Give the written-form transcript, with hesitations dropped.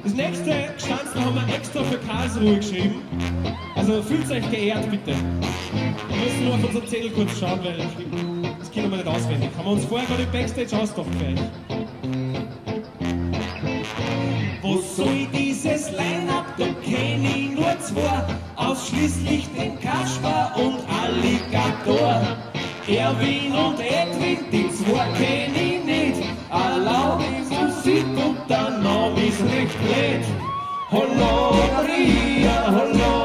Das nächste Gstanzl haben wir extra für Karlsruhe geschrieben. Also fühlt euch geehrt, bitte. Wir müssen nur auf unseren Zettel kurz schauen, weil das können wir nicht auswendig. Haben wir uns vorher gerade im Backstage ausgedacht für euch. Wo soll dieses Line-Up? Da kenn ich nur zwei. Ausschließlich den Kasper und Alligator. Erwin und Edwin, die zwei kenn ich nicht. Erlaub die Musik und der Name ist recht blöd. Hallo Maria, hallo